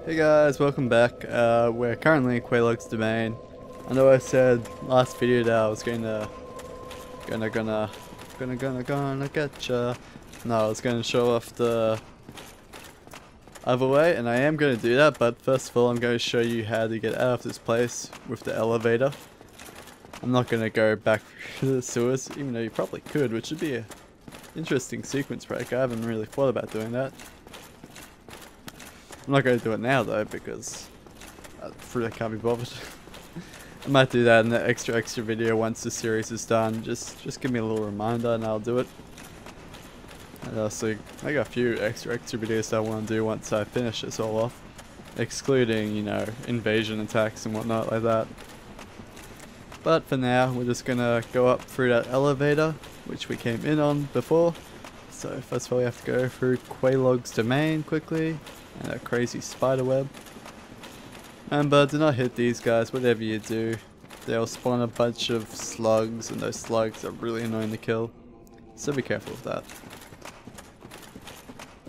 Hey guys, welcome back. We're currently in Quaylog's domain. I know I said last video that I was gonna getcha. No, I was gonna show off the other way, and I am gonna do that, but first of all I'm gonna show you how to get out of this place with the elevator. I'm not gonna go back to the sewers, even though you probably could, which would be an interesting sequence break. I haven't really thought about doing that. I'm not going to do it now though, because I really can't be bothered. I might do that in the extra video once the series is done. Just give me a little reminder and I'll do it. And also, I got a few extra videos that I want to do once I finish this all off. Excluding, you know, invasion attacks and whatnot like that. But for now, we're just going to go up through that elevator, which we came in on before. So first of all we have to go through Quaylog's domain quickly. And a crazy spider web. Remember, do not hit these guys, whatever you do. They'll spawn a bunch of slugs, and those slugs are really annoying to kill. So be careful of that.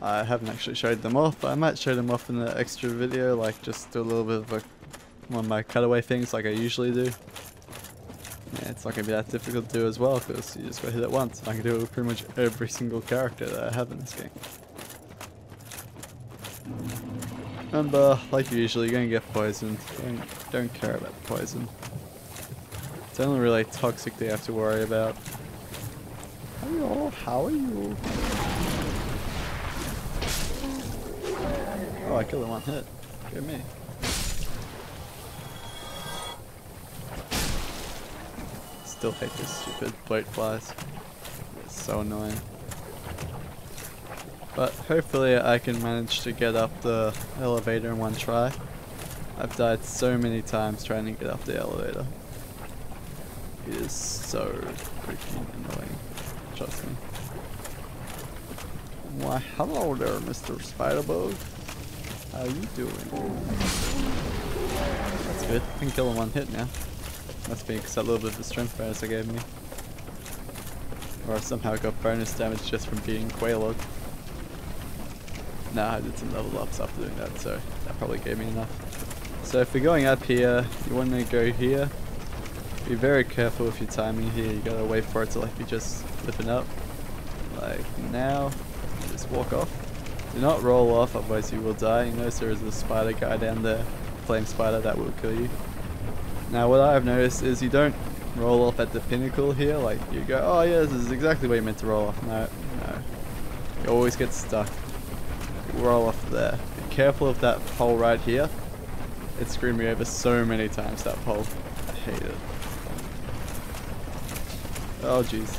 I haven't actually showed them off, but I might show them off in the extra video, like just do a little bit of one of my cutaway things like I usually do. Yeah, it's not going to be that difficult to do as well, because you just got to hit it once. I can do it with pretty much every single character that I have in this game. Remember, like usually, you're gonna get poisoned. Don't care about the poison. It's only really toxic that you have to worry about. Hello, how are you? Oh, I killed him one hit. Go me. Still hate these stupid bloat flies. It's so annoying. But hopefully I can manage to get up the elevator in one try. I've died so many times trying to get up the elevator. It is so freaking annoying. Trust me. Why, hello there, Mr. Spiderbug. How you doing? That's good. I can kill him one hit now. Must be because that little bit of the strength bonus I gave me. Or I somehow got bonus damage just from beating Quaylog. Nah, I did some level ups after doing that, so that probably gave me enough. So if you're going up here, you want to go here. Be very careful with your timing here. You gotta wait for it to like be just flipping up. Like now, just walk off. Do not roll off, otherwise you will die. You notice there is a spider guy down there, flame spider, that will kill you. Now what I've noticed is you don't roll off at the pinnacle here. Like you go, oh yeah, this is exactly where you meant to roll off. No, no. You always get stuck. Roll off there. Be careful of that pole right here. It screwed me over so many times, that pole. I hate it. Oh jeez.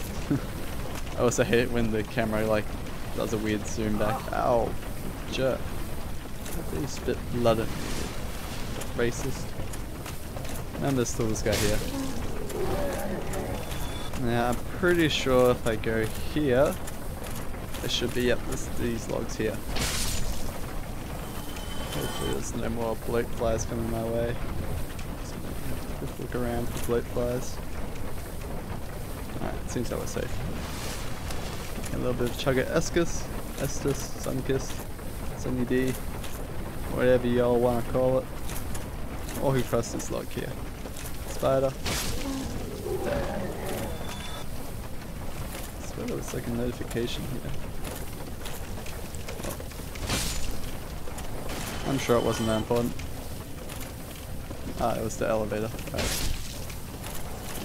I also hate it when the camera like does a weird zoom back. Ow. Jerk. They spit blood at me. Racist. And there's still this guy here. Now I'm pretty sure if I go here, there should be, yep, these logs here. Hopefully there's no more bloat flies coming my way. Just look around for bloat flies. Alright, it seems that we're safe. A little bit of Chugga Estus, Sunkist, Sunny D, whatever y'all want to call it. Or who crossed this log here? Spider. Damn. I swear there was like a notification here. I'm sure it wasn't that important. Ah, it was the elevator. Right.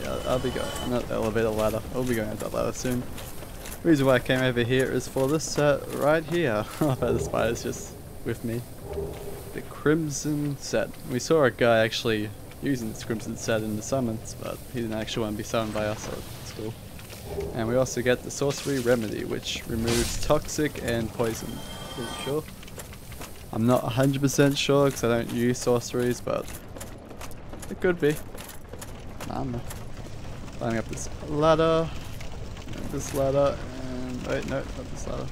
Yeah, I'll be going. Not the elevator, ladder. I'll be going up that ladder soon. The reason why I came over here is for this right here. The spider's just with me. The Crimson Set. We saw a guy actually using this Crimson Set in the summons, but he didn't actually want to be summoned by us, so it's cool. And we also get the Sorcery Remedy, which removes toxic and poison. Pretty sure. I'm not 100% sure because I don't use sorceries, but it could be. I don't know. Climbing up this ladder, and wait, no, not this ladder.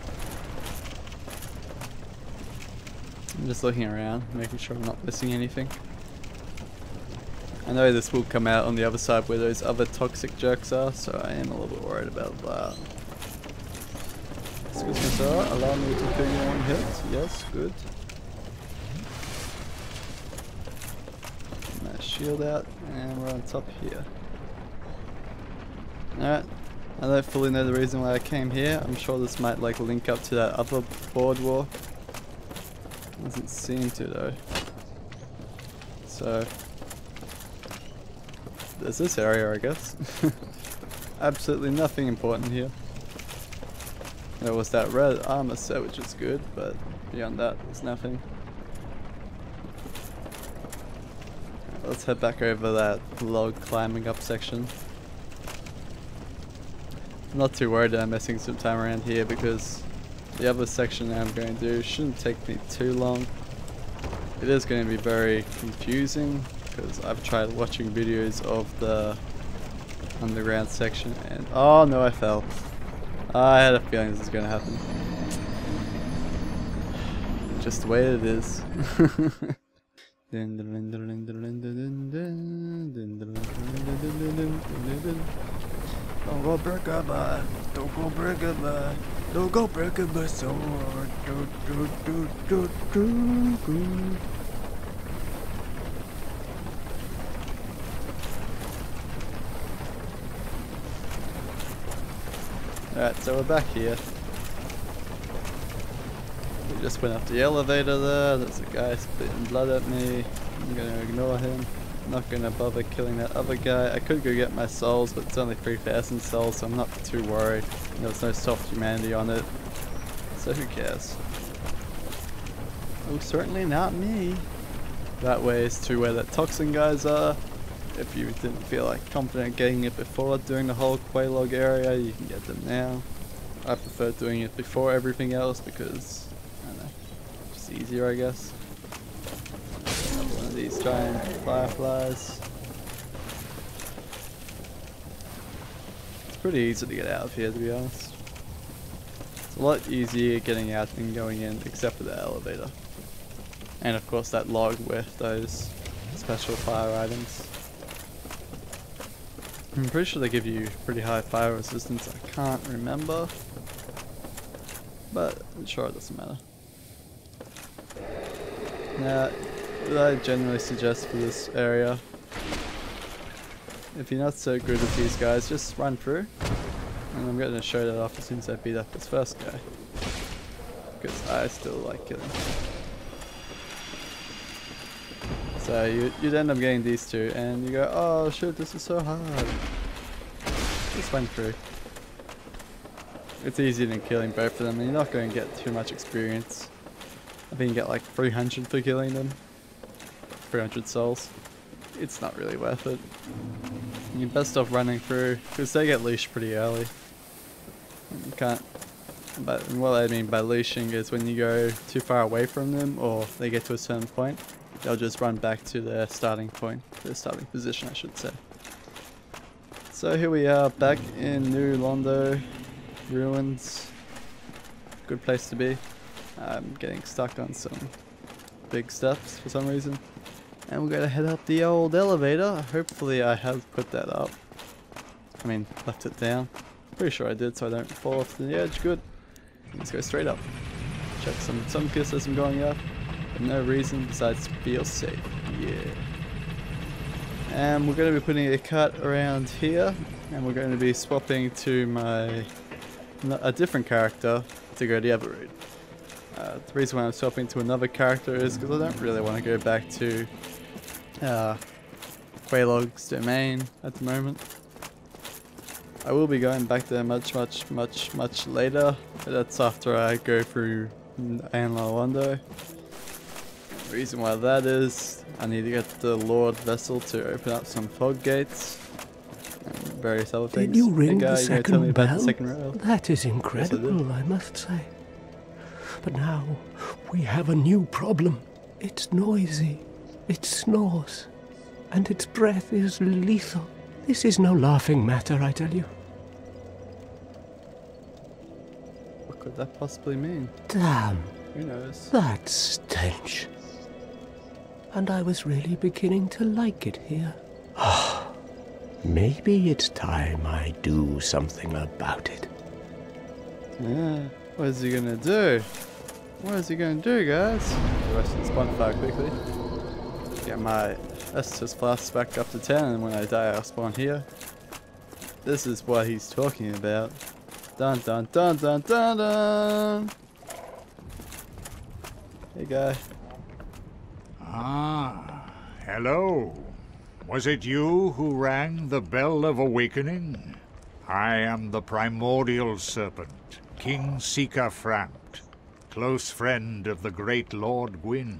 I'm just looking around, making sure I'm not missing anything. I know this will come out on the other side where those other toxic jerks are, so I am a little bit worried about that. Excuse me, sir. Allow me to kill you one hit. Yes, good. shield out, and we're on top here. Alright, I don't fully know the reason why I came here. I'm sure this might like link up to that other boardwalk. Doesn't seem to though. So there's this area, I guess. Absolutely nothing important here. There was that red armor set, which is good, but beyond that, there's nothing. Let's head back over that log climbing up section. I'm not too worried that I'm messing some time around here because the other section that I'm going to do shouldn't take me too long. It is going to be very confusing because I've tried watching videos of the underground section and oh no, I fell. I had a feeling this was going to happen. Just the way it is. Don't go break up my, don't go break up my, don't go break up my sword. Alright, so we're back here. We just went up the elevator there, there's a guy spitting blood at me. I'm gonna ignore him. I'm not gonna bother killing that other guy. I could go get my souls, but it's only 3,000 souls, so I'm not too worried. There's no soft humanity on it. So who cares? Oh, certainly not me. That way is to where the toxin guys are. If you didn't feel like confident getting it before doing the whole Quaylog area, you can get them now. I prefer doing it before everything else because, I don't know, just easier I guess. Another one of these giant fireflies. It's pretty easy to get out of here, to be honest. It's a lot easier getting out than going in, except for the elevator. And of course that log with those special fire items. I'm pretty sure they give you pretty high fire resistance, I can't remember. But I'm sure it doesn't matter. Now, what I generally suggest for this area, if you're not so good with these guys, just run through. And I'm going to show that off as soon as I beat up this first guy. Because I still like killing. So you'd end up getting these two and you go, oh shit, this is so hard. Just went through. It's easier than killing both of them and you're not going to get too much experience. I think you get like 300 for killing them. 300 souls. It's not really worth it. You're best off running through because they get leashed pretty early. You can't. But what I mean by leashing is when you go too far away from them or they get to a certain point, they'll just run back to their starting point, their starting position I should say. So here we are back in New Londo ruins. Good place to be. I'm getting stuck on some big steps for some reason. And we're gonna head up the old elevator. Hopefully I have put that up. I mean, left it down. Pretty sure I did so I don't fall off the edge. Good. Let's go straight up. Check some kill system going up. For no reason besides to feel safe. Yeah. And we're going to be putting a cut around here. And we're going to be swapping to a different character to go the other route. The reason why I'm swapping to another character is because I don't really want to go back to Quaylog's domain at the moment. I will be going back there much later, but that's after I go through Londo. The reason why that is, I need to get the Lord Vessel to open up some fog gates and various other things. Did you ring the second bell? Rail? That is incredible, yes, I must say. But now we have a new problem. It's noisy, it snores, and its breath is lethal. This is no laughing matter, I tell you. What could that possibly mean? Damn. Who knows? That stench. And I was really beginning to like it here. Maybe it's time I do something about it. Yeah. What is he gonna do? What is he gonna do, guys? The rest of this bonfire quickly. Get my Let's just fast back up to 10 and when I die I'll spawn here. This is what he's talking about. Dun dun dun dun dun dun! Hey guy. Ah, hello. Was it you who rang the bell of awakening? I am the primordial serpent, King Seeker Frampt, close friend of the great Lord Gwyn,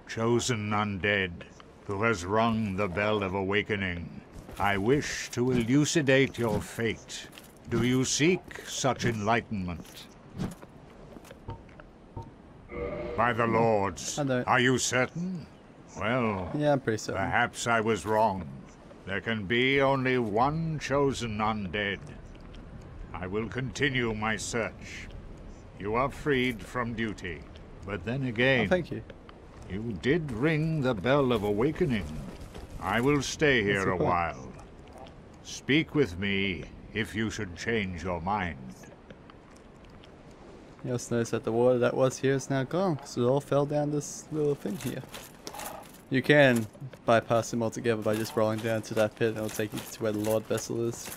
chosen undead, who has rung the bell of awakening. I wish to elucidate your fate. Do you seek such enlightenment? By the lords, are you certain? Well, yeah, I'm pretty certain. Perhaps I was wrong. There can be only one chosen undead. I will continue my search. You are freed from duty. But then again, thank you. You did ring the bell of awakening. I will stay here a while. Speak with me if you should change your mind. You also notice that the water that was here is now gone because it all fell down this little thing here. You can bypass them altogether by just rolling down to that pit and it'll take you to where the Lord Vessel is.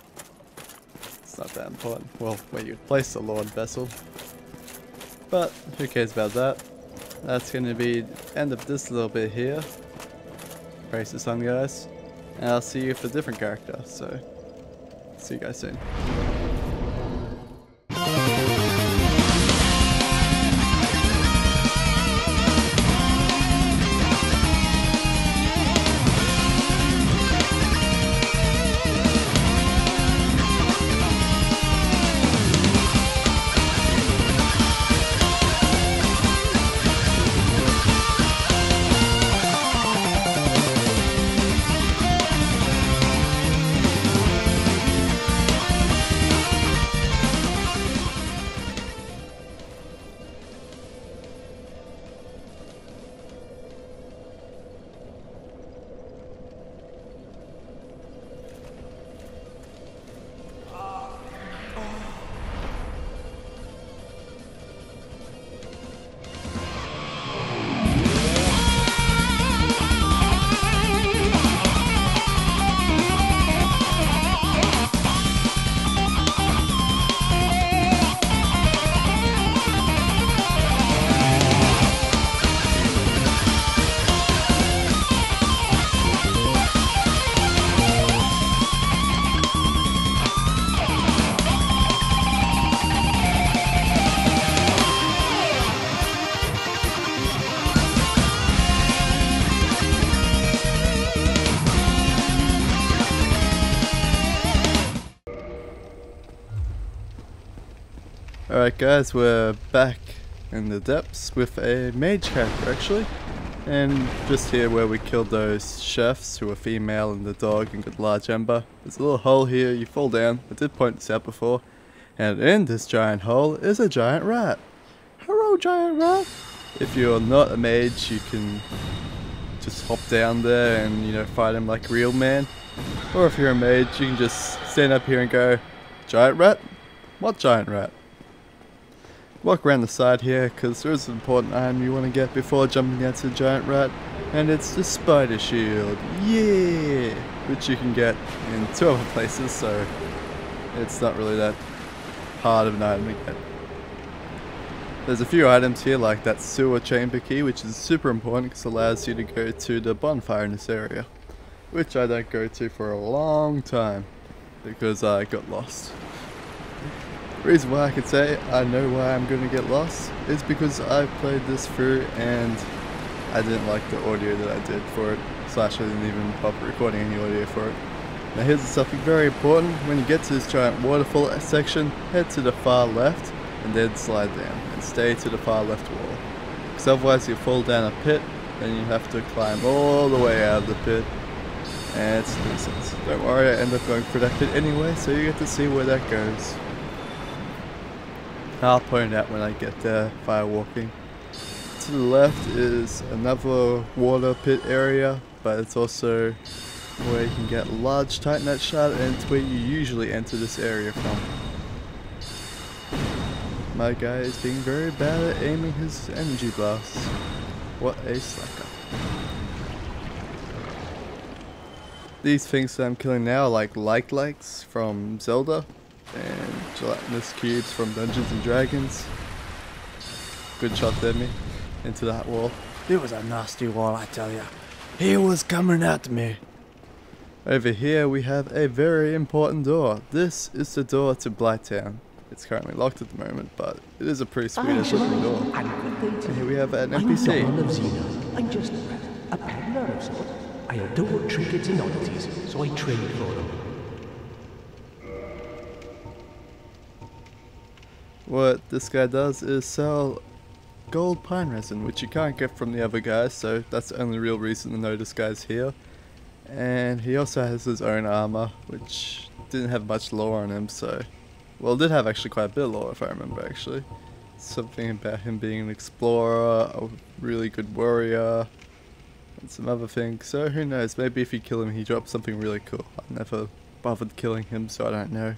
It's not that important. Well, where you'd place the Lord Vessel. But who cares about that? That's going to be the end of this little bit here. Praise the sun, guys. And I'll see you with a different character, so see you guys soon. Alright guys, we're back in the depths with a mage character actually. And just here where we killed those chefs who were female and the dog and got large ember. There's a little hole here, you fall down. I did point this out before. And in this giant hole is a giant rat. Hello giant rat! If you're not a mage you can just hop down there and, you know, fight him like a real man. Or if you're a mage you can just stand up here and go, giant rat? What giant rat? Walk around the side here because there is an important item you want to get before jumping down to the giant rat, and it's the spider shield, yeah, which you can get in 2 other places, so it's not really that hard of an item to get. There's a few items here like that sewer chamber key, which is super important because it allows you to go to the bonfire in this area, which I don't go to for a long time because I got lost. The reason why I could say I know why I'm going to get lost is because I've played this through and I didn't like the audio that I did for it, slash I didn't even bother recording any audio for it. Now here's something very important: when you get to this giant waterfall section, head to the far left and then slide down and stay to the far left wall, because otherwise you'll fall down a pit and you have to climb all the way out of the pit and it's nuisance. Don't worry, I end up going through that pit anyway, so you get to see where that goes. I'll point it out when I get there via walking. To the left is another water pit area, but it's also where you can get a large titanite shard, and it's where you usually enter this area from. My guy is being very bad at aiming his energy blasts. What a slacker. these things that I'm killing now are like likes from Zelda and gelatinous cubes from Dungeons and Dragons. Good shot there, me, into that wall. It was a nasty wall, I tell ya. He was coming at me. Over here we have a very important door. This is the door to Blighttown. It's currently locked at the moment, but it is a pretty Swedish looking door. And here we have an NPC. I'm Dawn of Xena. I'm just a peddler of sorts. I adore trinkets and oddities, so I trade for them. What this guy does is sell gold pine resin, which you can't get from the other guys, so that's the only real reason to know this guy's here. And he also has his own armor, which didn't have much lore on him, so... Well, it did have actually quite a bit of lore, if I remember, actually. Something about him being an explorer, a really good warrior, and some other things. So who knows, maybe if you kill him he drops something really cool. I never bothered killing him, so I don't know.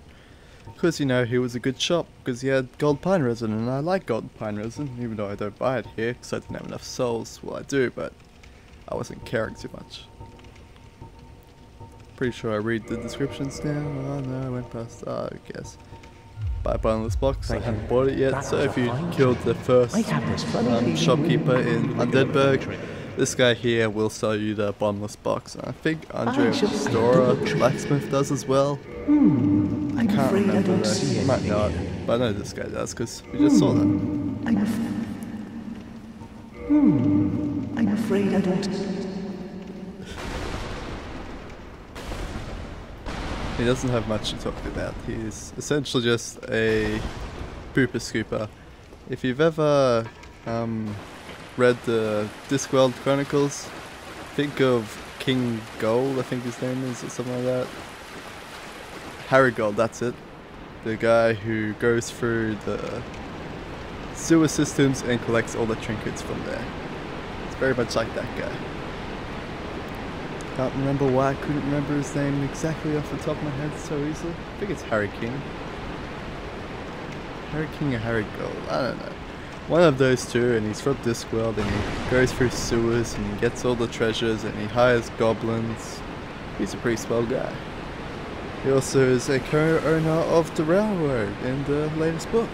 Because, you know, he was a good shop, because he had gold pine resin, and I like gold pine resin, even though I don't buy it here, because I didn't have enough souls. Well, I do, but I wasn't caring too much. Pretty sure I read the descriptions now. Oh no, I went past. Oh, I guess. Buy a bottomless box. I haven't bought it yet, so if you killed the first shopkeeper in Undeadburg, this guy here will sell you the bottomless box. And I think Andre Stora, the blacksmith, does as well. I can't remember though. You might not, but I know this guy does because we just saw them. I'm afraid I don't. He doesn't have much to talk about. He's essentially just a pooper scooper. If you've ever read the Discworld Chronicles, think of King Gold, I think his name is, or something like that. Harry Gold, that's it. The guy who goes through the sewer systems and collects all the trinkets from there. It's very much like that guy. Can't remember why I couldn't remember his name exactly off the top of my head so easily. I think it's Harry King. Harry King or Harry Gold, I don't know. One of those two, and he's from Discworld, and he goes through sewers and he gets all the treasures and he hires goblins. He's a pretty swell guy. He also is a co-owner of the railroad in the latest book.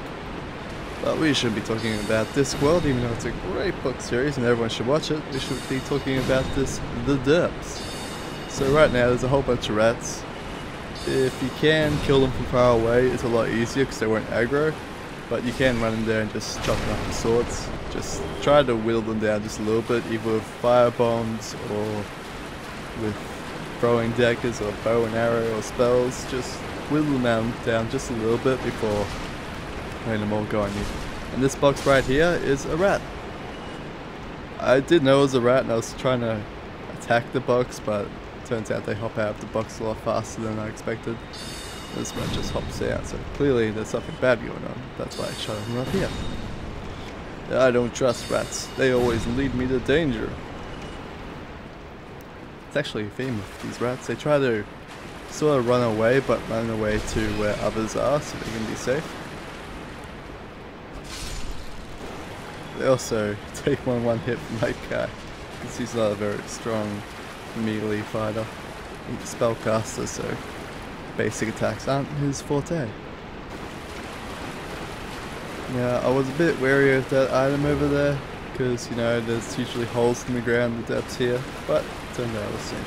But we shouldn't be talking about Discworld, even though it's a great book series and everyone should watch it. We should be talking about the derps. So right now there's a whole bunch of rats. If you can kill them from far away, it's a lot easier because they won't aggro. But you can run in there and just chop them up with swords. Just try to whittle them down just a little bit, either with fire bombs or with throwing daggers or bow and arrow or spells. Just whittle them down just a little bit before letting them all go on you. And this box right here is a rat. I did know it was a rat and I was trying to attack the box, but it turns out they hop out of the box a lot faster than I expected. This rat just hops out, so clearly there's something bad going on. That's why I shot him up here. I don't trust rats. They always lead me to danger. It's actually a theme of these rats. They try to sort of run away, but run away to where others are so they can be safe. They also take one hit from that guy, because he's not a very strong melee fighter. He's a spellcaster, so basic attacks aren't his forte. Yeah, I was a bit wary of that item over there, because, you know, there's usually holes in the ground in the depths here, but it turned out I was safe.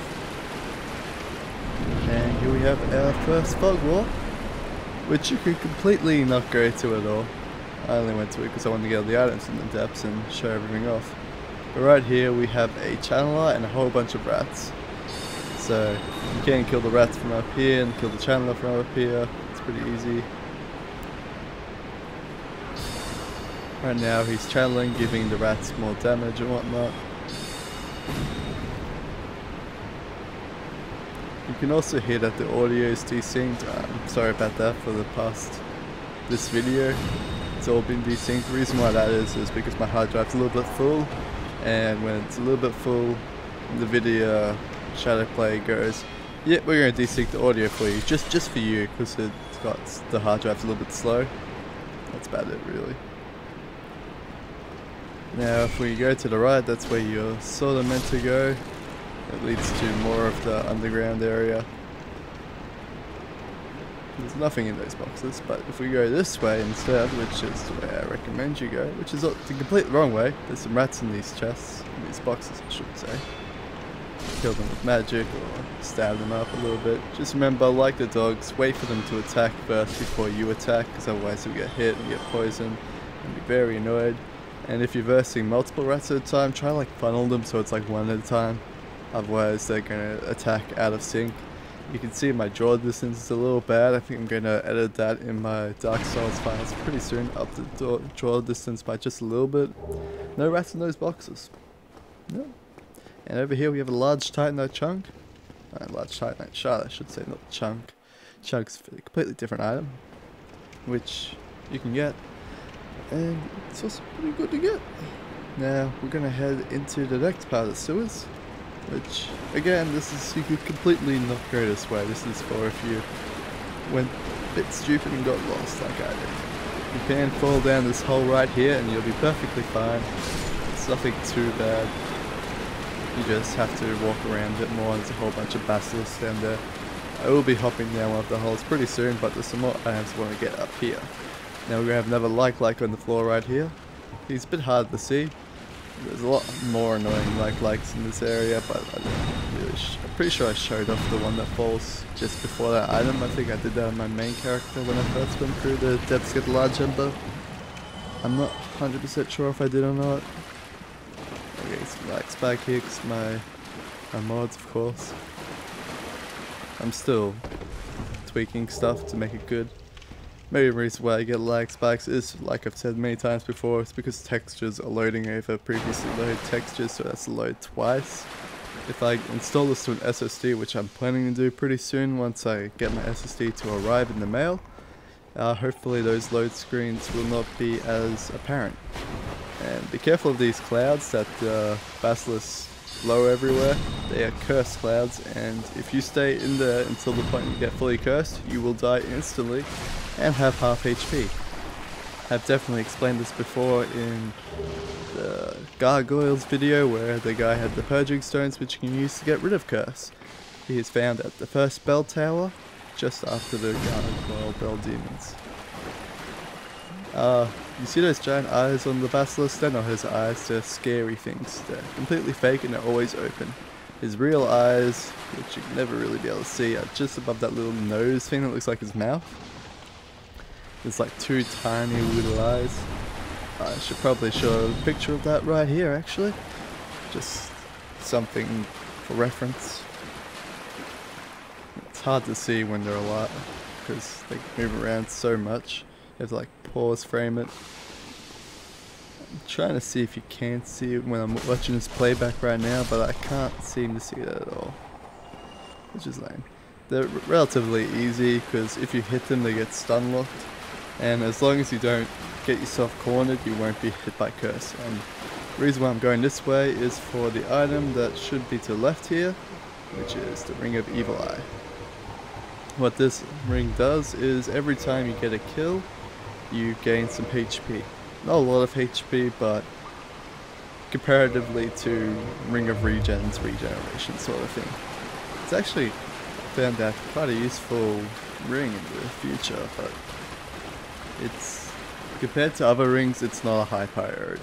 And here we have our first fog wall, which you could completely not go to at all. I only went to it because I wanted to get all the items in the depths and show everything off. But right here we have a channeler and a whole bunch of rats. So you can kill the rats from up here and kill the channeler from up here. It's pretty easy. Right now he's channeling, giving the rats more damage and whatnot. You can also hear that the audio is desynced. I'm sorry about that for the past this video. It's all been desynced. The reason why that is because my hard drive's a little bit full, and when it's a little bit full, the video shadow play goes, yeah, we're going to desync the audio for you, just for you, because it's got the hard drive's a little bit slow. That's about it, really. Now if we go to the right, that's where you're sort of meant to go. It leads to more of the underground area. There's nothing in those boxes, but if we go this way instead, which is the way I recommend you go, which is the complete wrong way, there's some rats in these chests, in these boxes I should say. Kill them with magic or stab them up a little bit. Just remember, like the dogs, wait for them to attack first before you attack, because otherwise you'll get hit and get poisoned and be very annoyed. And if you're versing multiple rats at a time, try like funnel them so it's like one at a time, otherwise they're going to attack out of sync. You can see my draw distance is a little bad. I think I'm going to edit that in my Darksouls files pretty soon, up the draw distance by just a little bit. No rats in those boxes. No. And over here we have a large Titanite chunk. Large Titanite shard I should say, not chunk. Chunk's a completely different item, which you can get. And it's also pretty good to get. Now we're going to head into the next part of the sewers. Which, again, this is, you could completely not go this way. This is for if you went a bit stupid and got lost like I did. You can fall down this hole right here and you'll be perfectly fine. It's nothing too bad. You just have to walk around a bit more. There's a whole bunch of basilisks down there. I will be hopping down one of the holes pretty soon, but there's some more items I want to get up here. Now we're going to have another like on the floor right here. He's a bit hard to see. There's a lot more annoying likes in this area, but I'm pretty sure I showed off the one that falls just before that item. I think I did that on my main character when I first went through the Depths Get Large Ember. I'm not 100% sure if I did or not. Okay, some likes back here because my mods, of course. I'm still tweaking stuff to make it good. Maybe the reason why I get lag spikes is, like I've said many times before, it's because textures are loading over previously loaded textures, so that's load twice. If I install this to an SSD, which I'm planning to do pretty soon once I get my SSD to arrive in the mail, hopefully those load screens will not be as apparent. And be careful of these clouds that basilisks blow everywhere. They are cursed clouds, and if you stay in there until the point you get fully cursed, you will die instantly and have half HP. I've definitely explained this before in the Gargoyles video where the guy had the purging stones which you can use to get rid of curse. He is found at the first bell tower just after the Gargoyle bell demons. You see those giant eyes on the basilisk? They're not his eyes, they're scary things. They're completely fake and they're always open. His real eyes, which you can never really be able to see, are just above that little nose thing that looks like his mouth. There's like two tiny little eyes. I should probably show a picture of that right here actually. Just something for reference. It's hard to see when they're alive because they move around so much. You have to like pause frame it. I'm trying to see if you can see it when I'm watching this playback right now, but I can't seem to see that at all. Which is lame. They're relatively easy because if you hit them they get stun locked. And as long as you don't get yourself cornered, you won't be hit by curse. And the reason why I'm going this way is for the item that should be to the left here, which is the Ring of Evil Eye. What this ring does is every time you get a kill, you gain some HP. Not a lot of HP, but comparatively to Ring of Regen's regeneration sort of thing. It's actually found out quite a useful ring in the future, but it's, compared to other rings, it's not a high priority.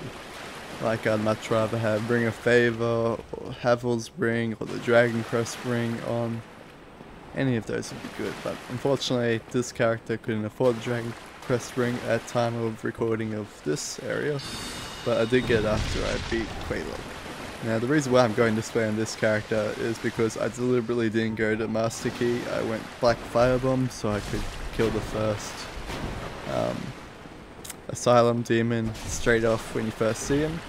Like I'd much rather have Ring of Favor, or Havel's ring, or the Dragon Crest ring on. Any of those would be good, but unfortunately this character couldn't afford the Dragon Crest ring at time of recording of this area, but I did get it after I beat Quaylock. Now the reason why I'm going this way on this character is because I deliberately didn't go to Master Key. I went Black Firebomb so I could kill the first Asylum Demon straight off when you first see him.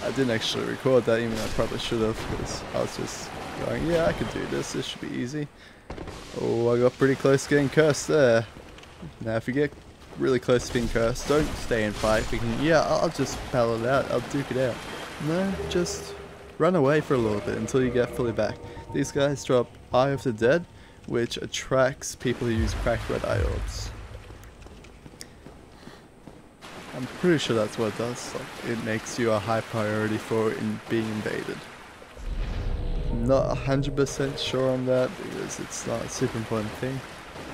I didn't actually record that, even though I probably should have, because I was just going, yeah, I could do this, this should be easy. Oh, I got pretty close to getting cursed there. Now if you get really close to being cursed, don't stay and fight thinking, yeah, I'll just battle it out, I'll duke it out. No, just run away for a little bit until you get fully back. These guys drop Eye of the Dead, which attracts people who use cracked red eye orbs. I'm pretty sure that's what it does. Like, it makes you a high priority for being invaded. I'm not 100% sure on that because it's not a super important thing.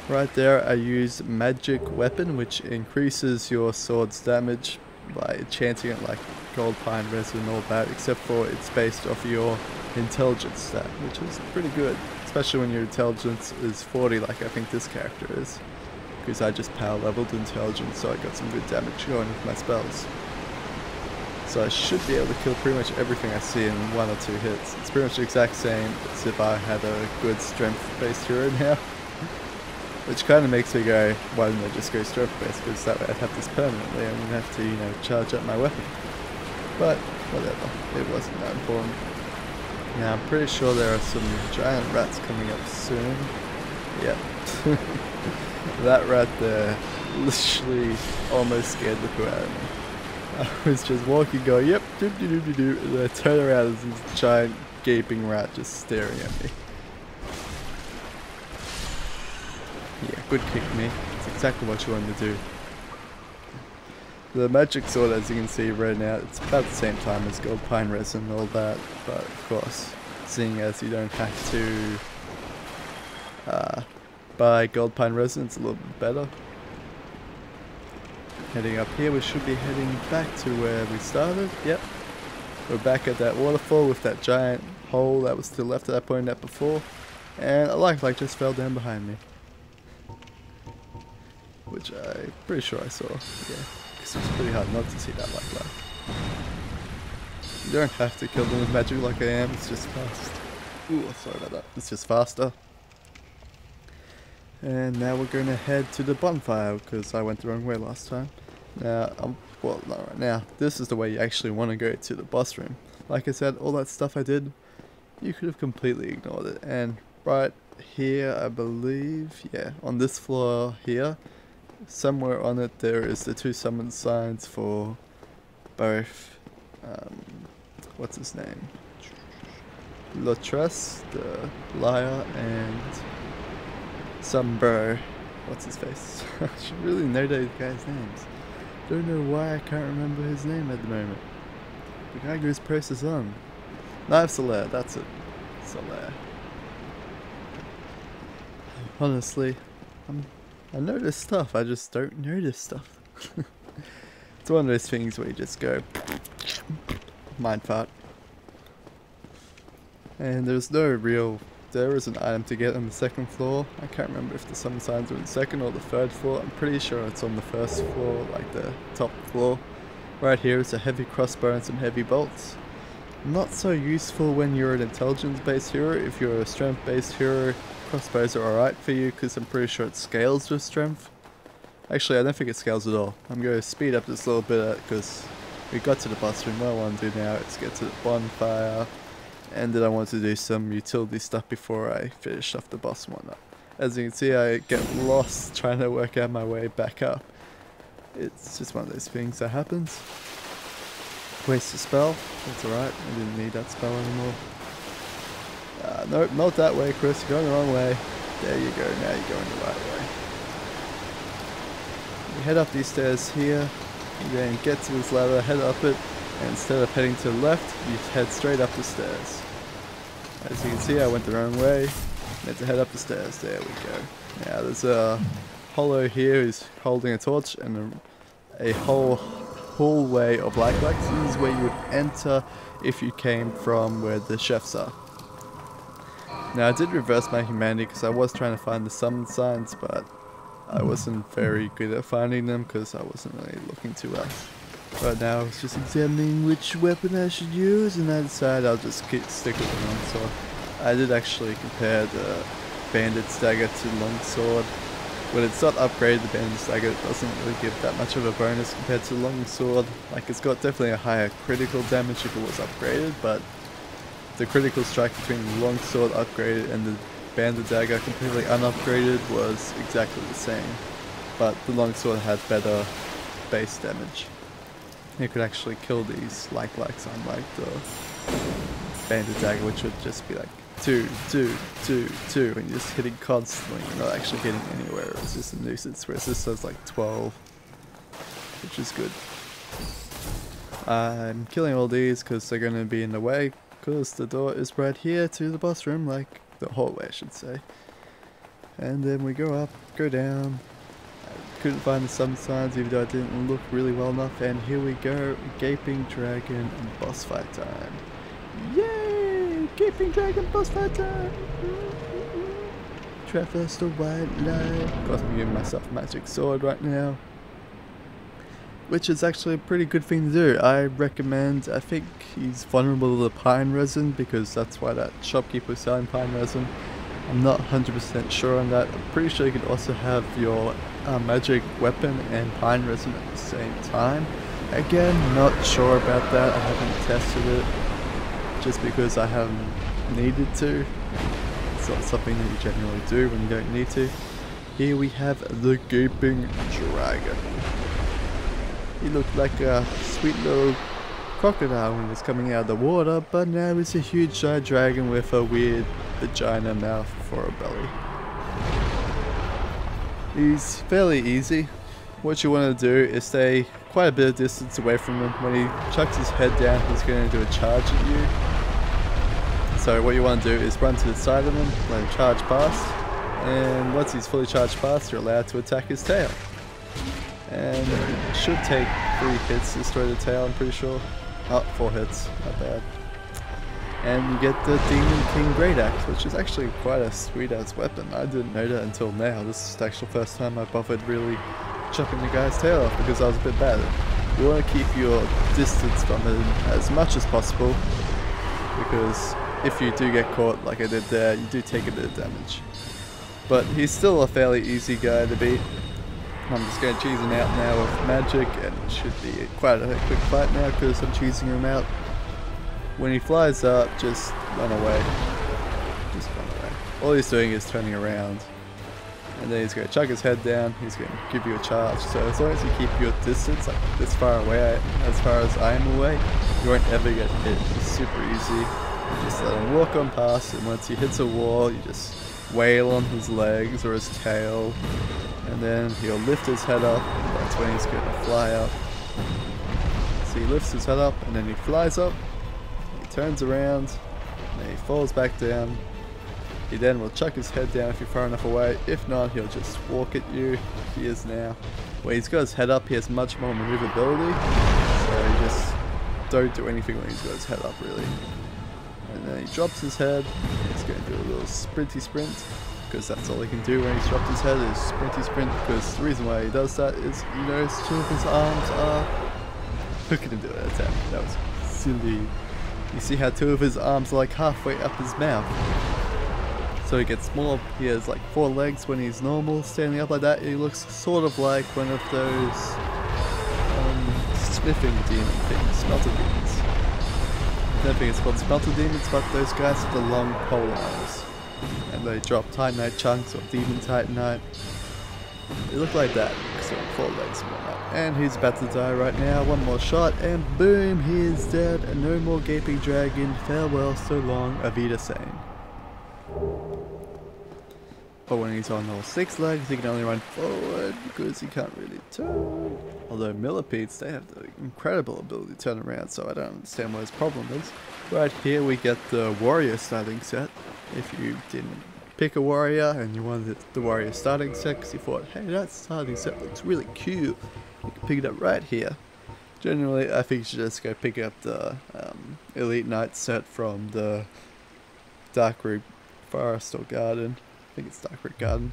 Right there I use magic weapon, which increases your sword's damage by enchanting it like gold pine resin and all that, except for it's based off your intelligence stat, which is pretty good, especially when your intelligence is 40 like I think this character is, because I just power leveled intelligence, so I got some good damage going with my spells. So I should be able to kill pretty much everything I see in 1 or 2 hits. It's pretty much the exact same as if I had a good strength based hero now. Which kind of makes me go, why didn't I just go strength based, because that way I'd have this permanently and wouldn't have to, you know, charge up my weapon. But whatever, it wasn't that important. Now I'm pretty sure there are some giant rats coming up soon. Yep. That rat there literally almost scared the poo out of me. I was just walking going, yep, do, and I turn around and there's this giant gaping rat just staring at me. Yeah, good kick me. It's exactly what you wanted to do. The magic sword, as you can see right now, it's about the same time as gold pine resin and all that, but of course, seeing as you don't have to buy gold pine resin, it's a little bit better. Heading up here, we should be heading back to where we started. Yep, we're back at that waterfall with that giant hole that was to the left that I pointed at before, and a life like just fell down behind me, which I'm pretty sure I saw. Yeah, because it was pretty hard not to see that like. You don't have to kill them with magic like I am. It's just fast. Ooh, sorry about that. It's just faster. And now we're going to head to the bonfire because I went the wrong way last time. Now, well, not right now. This is the way you actually want to go to the boss room. Like I said, all that stuff I did, you could have completely ignored it. And right here, I believe, yeah, on this floor here, somewhere on it, there is the 2 summon signs for both, what's his name? Lotress, the liar, and some bro. What's his face? I should really know those guys' names. Don't know why I can't remember his name at the moment. The guy whose press is on. Knife Solaire, that's it. Solaire. Honestly, I know this stuff, I just don't know this stuff. It's one of those things where you just go mind fart. And there's no real, there is an item to get on the 2nd floor. I can't remember if the summon signs are on the 2nd or the 3rd floor. I'm pretty sure it's on the 1st floor, like the top floor. Right here is a heavy crossbow and some heavy bolts. Not so useful when you're an intelligence based hero. If you're a strength based hero, crossbows are alright for you because I'm pretty sure it scales with strength. Actually, I don't think it scales at all. I'm going to speed up this a little bit because we got to the boss room. What I want to do now is get to the bonfire. And then I want to do some utility stuff before I finish off the boss and whatnot. As you can see, I get lost trying to work out my way back up. It's just one of those things that happens. Waste a spell. That's alright. I didn't need that spell anymore. Nope, not that way, Kris. You're going the wrong way. There you go. Now you're going the right way. You head up these stairs here. You then get to this ladder, head up it. And instead of heading to the left, you head straight up the stairs. As you can see, I went the wrong way. Need to head up the stairs. There we go. Now there's a hollow here who's holding a torch and a whole hallway of light lights. This is where you would enter if you came from where the chefs are. Now I did reverse my humanity because I was trying to find the summon signs, but I wasn't very good at finding them because I wasn't really looking too well. Right now I was just examining which weapon I should use, and I decided I'll just stick with the longsword. I did actually compare the bandit's dagger to longsword. When it's not upgraded, the bandit's dagger doesn't really give that much of a bonus compared to the longsword. Like, it's got definitely a higher critical damage if it was upgraded, but the critical strike between the longsword upgraded and the bandit dagger completely unupgraded was exactly the same. But the longsword had better base damage. You could actually kill these likes unlike the bandit dagger, which would just be like 2, 2, 2, 2, and you're just hitting constantly. You're not actually hitting anywhere. It's just a nuisance. Whereas this does like 12, which is good. I'm killing all these because they're going to be in the way. because the door is right here to the boss room, like the hallway I should say. And then we go up, go down. I couldn't find the sun signs even though I didn't look really well enough, and here we go, Gaping Dragon boss fight time. Yay! Gaping Dragon boss fight time! Traverse the white light. Got me giving myself a magic sword right now, which is actually a pretty good thing to do. I recommend, I think he's vulnerable to the pine resin because that's why that shopkeeper was selling pine resin. I'm not 100% sure on that. I'm pretty sure you can also have your magic weapon and pine resin at the same time. Again, not sure about that. I haven't tested it just because I haven't needed to. It's not something that you generally do when you don't need to. Here we have the Gaping Dragon. He looked like a sweet little crocodile when he was coming out of the water, but now he's a huge giant dragon with a weird vagina mouth for a belly. He's fairly easy. What you want to do is stay quite a bit of distance away from him. When he chucks his head down, he's going to do a charge at you. So what you want to do is run to the side of him, let him charge past, and once he's fully charged past, you're allowed to attack his tail. And it should take 3 hits to destroy the tail, I'm pretty sure. Oh, 4 hits, not bad. And you get the Demon King Great Axe, which is actually quite a sweet ass weapon. I didn't know that until now. This is the actual first time I bothered really chopping the guy's tail off because I was a bit bad. You want to keep your distance from it as much as possible, because if you do get caught like I did there, you do take a bit of damage. But he's still a fairly easy guy to beat. I'm just going to cheese him out now with magic, and it should be quite a quick fight now because I'm cheesing him out. When he flies up, just run away. Just run away. All he's doing is turning around. And then he's going to chuck his head down, he's going to give you a charge. So as long as you keep your distance, like this far away, as far as I am away, you won't ever get hit. It's super easy. You just let him walk on past, and once he hits a wall, you just wail on his legs or his tail. And then he'll lift his head up, and that's when he's going to fly up. So he lifts his head up, and then he flies up, he turns around, and then he falls back down. He then will chuck his head down if you're far enough away. If not, he'll just walk at you. He is now. When he's got his head up, he has much more maneuverability, so you just don't do anything when he's got his head up, really. And then he drops his head, he's going to do a little sprinty sprint, because that's all he can do when he's dropped his head is sprinty sprint, because the reason why he does that is, you notice 2 of his arms are... Look at him do an attack, that was silly. You see how 2 of his arms are like halfway up his mouth. So he gets more, he has like 4 legs when he's normal, standing up like that. He looks sort of like one of those sniffing demon things, smelter demons. I don't think it's called smelter demons, but those guys with the long pole arms. And they drop Titanite chunks or Demon Titanite. They look like that, because they're on 4 legs and whatnot. And he's about to die right now. 1 more shot, and boom, he is dead. And no more Gaping Dragon. Farewell, so long, Avita Sane. But when he's on all 6 legs, he can only run forward because he can't really turn. Although millipedes, they have the incredible ability to turn around, so I don't understand what his problem is. Right here we get the warrior starting set. If you didn't pick a warrior and you wanted the warrior starting set because you thought, hey, that starting set looks really cute, you can pick it up right here. Generally, I think you should just go pick up the Elite Knight set from the Darkroot Forest or Garden. I think it's Darkroot Garden.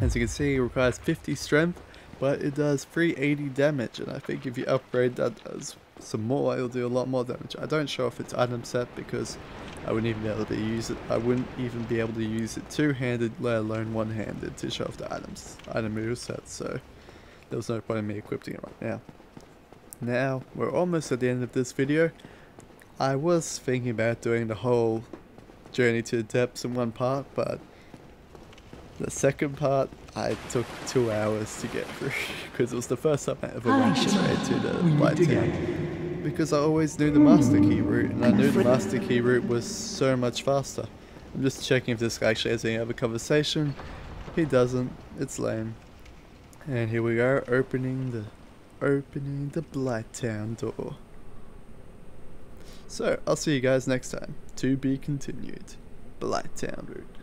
As you can see, it requires 50 strength, but it does 380 damage, and I think if you upgrade that does some more, it'll do a lot more damage. I don't show if it's item set because I wouldn't even be able to use it. I wouldn't even be able to use it two-handed, let alone one-handed, to show off the item move set. So there was no point in me equipping it right now. Now we're almost at the end of this video. I was thinking about doing the whole journey to the depths in one part, but the second part I took 2 hours to get through because it was the first time I ever went straight to the light town. Because I always knew the master key route, and I knew the master key route was so much faster. I'm just checking if this guy actually has any other conversation. He doesn't. It's lame. And here we are, opening the Blight Town door. So, I'll see you guys next time. To be continued. Blighttown route.